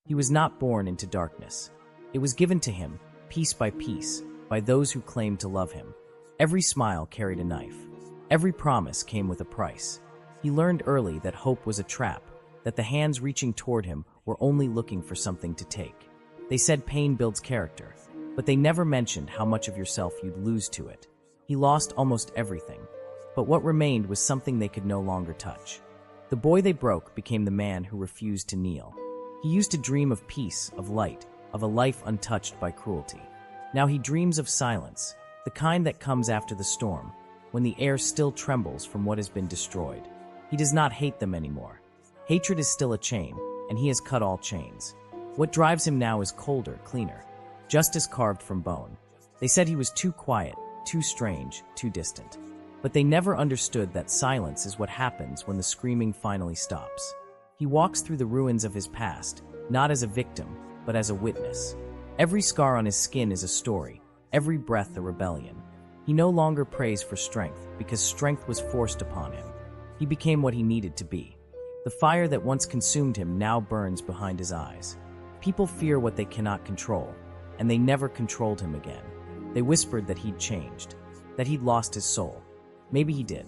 He was not born into darkness. It was given to him, piece by piece, by those who claimed to love him. Every smile carried a knife. Every promise came with a price. He learned early that hope was a trap, that the hands reaching toward him were only looking for something to take. They said pain builds character, but they never mentioned how much of yourself you'd lose to it. He lost almost everything, but what remained was something they could no longer touch. The boy they broke became the man who refused to kneel. He used to dream of peace, of light, of a life untouched by cruelty. Now he dreams of silence, the kind that comes after the storm, when the air still trembles from what has been destroyed. He does not hate them anymore. Hatred is still a chain, and he has cut all chains. What drives him now is colder, cleaner. Justice carved from bone. They said he was too quiet, too strange, too distant. But they never understood that silence is what happens when the screaming finally stops. He walks through the ruins of his past, not as a victim, but as a witness. Every scar on his skin is a story, every breath a rebellion. He no longer prays for strength, because strength was forced upon him. He became what he needed to be. The fire that once consumed him now burns behind his eyes. People fear what they cannot control, and they never controlled him again. They whispered that he'd changed, that he'd lost his soul. Maybe he did,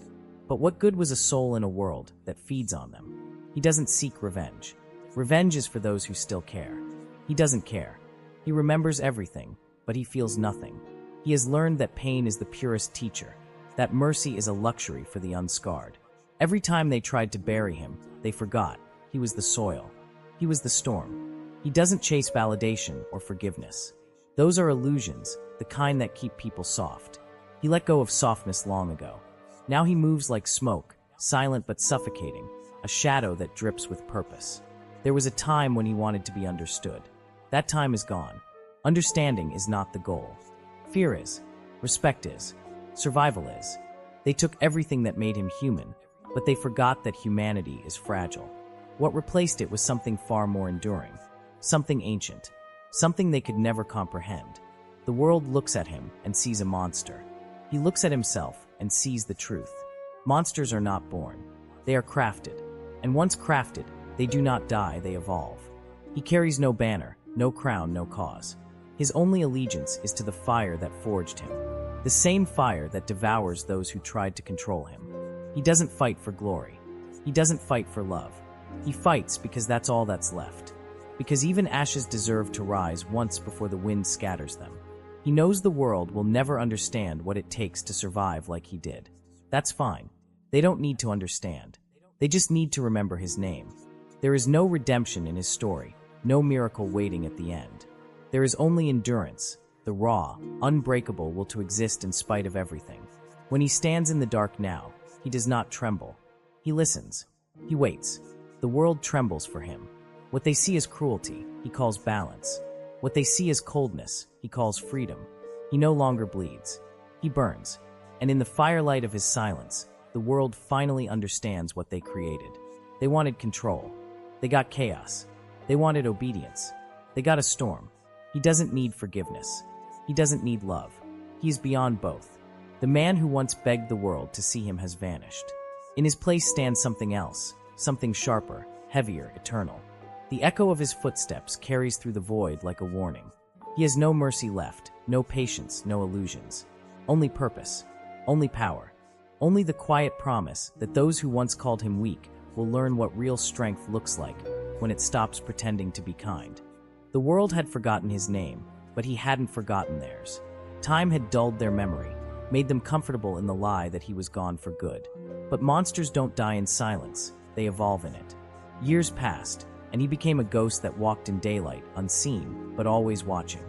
but what good was a soul in a world that feeds on them? He doesn't seek revenge. Revenge is for those who still care. He doesn't care. He remembers everything, but he feels nothing. He has learned that pain is the purest teacher, that mercy is a luxury for the unscarred. Every time they tried to bury him, they forgot. He was the soil. He was the storm. He doesn't chase validation or forgiveness. Those are illusions, the kind that keep people soft. He let go of softness long ago. Now he moves like smoke, silent but suffocating, a shadow that drips with purpose. There was a time when he wanted to be understood. That time is gone. Understanding is not the goal. Fear is. Respect is. Survival is. They took everything that made him human, but they forgot that humanity is fragile. What replaced it was something far more enduring, something ancient, something they could never comprehend. The world looks at him and sees a monster. He looks at himself and sees the truth. Monsters are not born. They are crafted. And once crafted, they do not die, they evolve. He carries no banner, no crown, no cause. His only allegiance is to the fire that forged him, the same fire that devours those who tried to control him. He doesn't fight for glory. He doesn't fight for love. He fights because that's all that's left. Because even ashes deserve to rise once before the wind scatters them. He knows the world will never understand what it takes to survive like he did. That's fine. They don't need to understand. They just need to remember his name. There is no redemption in his story, no miracle waiting at the end. There is only endurance, the raw, unbreakable will to exist in spite of everything. When he stands in the dark now, he does not tremble. He listens. He waits. The world trembles for him. What they see as cruelty, he calls balance. What they see as coldness, he calls freedom. He no longer bleeds. He burns. And in the firelight of his silence, the world finally understands what they created. They wanted control. They got chaos. They wanted obedience. They got a storm. He doesn't need forgiveness. He doesn't need love. He is beyond both. The man who once begged the world to see him has vanished. In his place stands something else, something sharper, heavier, eternal. The echo of his footsteps carries through the void like a warning. He has no mercy left, no patience, no illusions. Only purpose, only power, only the quiet promise that those who once called him weak will learn what real strength looks like when it stops pretending to be kind. The world had forgotten his name, but he hadn't forgotten theirs. Time had dulled their memory, made them comfortable in the lie that he was gone for good. But monsters don't die in silence, they evolve in it. Years passed, and he became a ghost that walked in daylight, unseen, but always watching.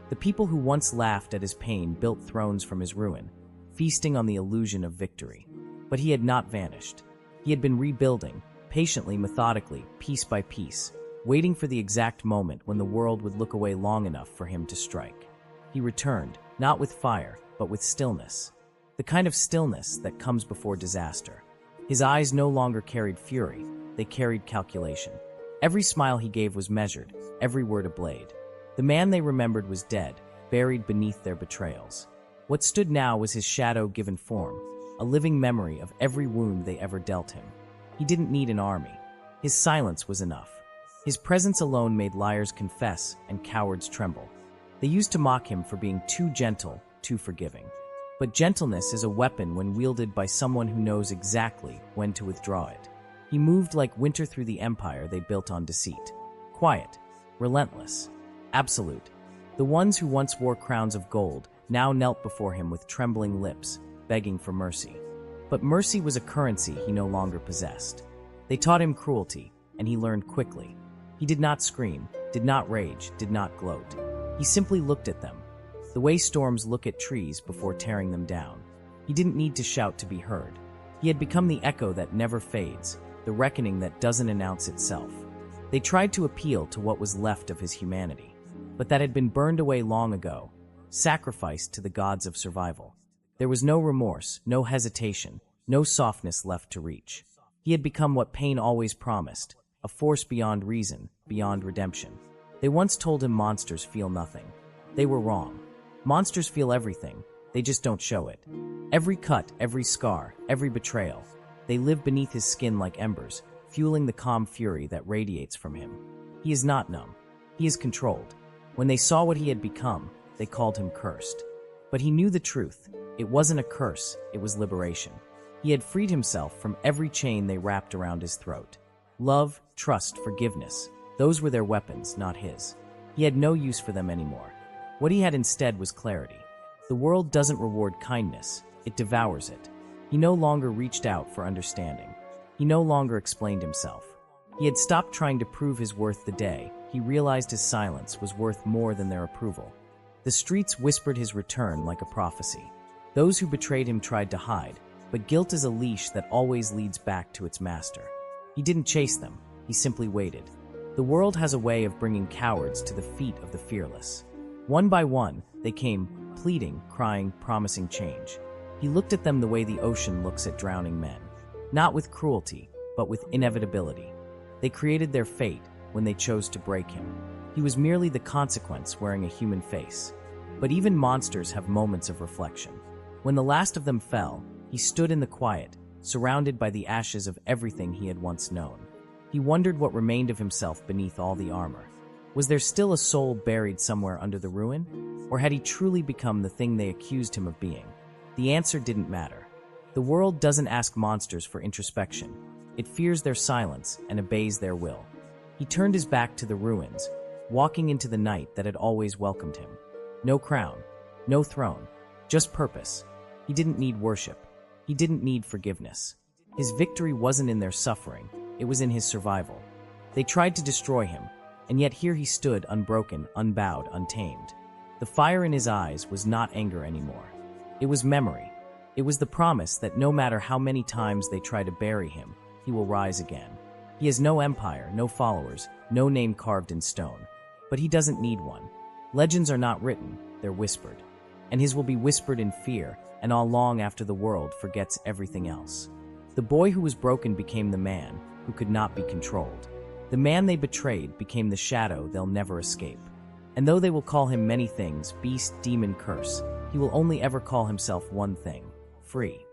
The people who once laughed at his pain built thrones from his ruin, feasting on the illusion of victory. But he had not vanished. He had been rebuilding, patiently, methodically, piece by piece, waiting for the exact moment when the world would look away long enough for him to strike. He returned, not with fire, but with stillness. The kind of stillness that comes before disaster. His eyes no longer carried fury, they carried calculation. Every smile he gave was measured, every word a blade. The man they remembered was dead, buried beneath their betrayals. What stood now was his shadow given form, a living memory of every wound they ever dealt him. He didn't need an army. His silence was enough. His presence alone made liars confess and cowards tremble. They used to mock him for being too gentle, too forgiving. But gentleness is a weapon when wielded by someone who knows exactly when to withdraw it. He moved like winter through the empire they built on deceit. Quiet, relentless, absolute. The ones who once wore crowns of gold now knelt before him with trembling lips, begging for mercy. But mercy was a currency he no longer possessed. They taught him cruelty, and he learned quickly. He did not scream, did not rage, did not gloat. He simply looked at them, the way storms look at trees before tearing them down. He didn't need to shout to be heard. He had become the echo that never fades, the reckoning that doesn't announce itself. They tried to appeal to what was left of his humanity, but that had been burned away long ago, sacrificed to the gods of survival. There was no remorse, no hesitation, no softness left to reach. He had become what pain always promised, a force beyond reason, beyond redemption. They once told him monsters feel nothing. They were wrong. Monsters feel everything, they just don't show it. Every cut, every scar, every betrayal. They live beneath his skin like embers, fueling the calm fury that radiates from him. He is not numb. He is controlled. When they saw what he had become, they called him cursed. But he knew the truth. It wasn't a curse, it was liberation. He had freed himself from every chain they wrapped around his throat. Love, trust, forgiveness. Those were their weapons, not his. He had no use for them anymore. What he had instead was clarity. The world doesn't reward kindness, it devours it. He no longer reached out for understanding. He no longer explained himself. He had stopped trying to prove his worth the day he realized his silence was worth more than their approval. The streets whispered his return like a prophecy. Those who betrayed him tried to hide, but guilt is a leash that always leads back to its master. He didn't chase them, he simply waited. The world has a way of bringing cowards to the feet of the fearless. One by one, they came, pleading, crying, promising change. He looked at them the way the ocean looks at drowning men. Not with cruelty, but with inevitability. They created their fate when they chose to break him. He was merely the consequence wearing a human face. But even monsters have moments of reflection. When the last of them fell, he stood in the quiet, surrounded by the ashes of everything he had once known. He wondered what remained of himself beneath all the armor. Was there still a soul buried somewhere under the ruin? Or had he truly become the thing they accused him of being? The answer didn't matter. The world doesn't ask monsters for introspection. It fears their silence and obeys their will. He turned his back to the ruins, walking into the night that had always welcomed him. No crown, no throne, just purpose. He didn't need worship. He didn't need forgiveness. His victory wasn't in their suffering, it was in his survival. They tried to destroy him, and yet here he stood unbroken, unbowed, untamed. The fire in his eyes was not anger anymore. It was memory. It was the promise that no matter how many times they try to bury him, he will rise again. He has no empire, no followers, no name carved in stone. But he doesn't need one. Legends are not written, they're whispered. And his will be whispered in fear, and all long after the world forgets everything else. The boy who was broken became the man who could not be controlled. The man they betrayed became the shadow they'll never escape. And though they will call him many things, beast, demon, curse, he will only ever call himself one thing: free.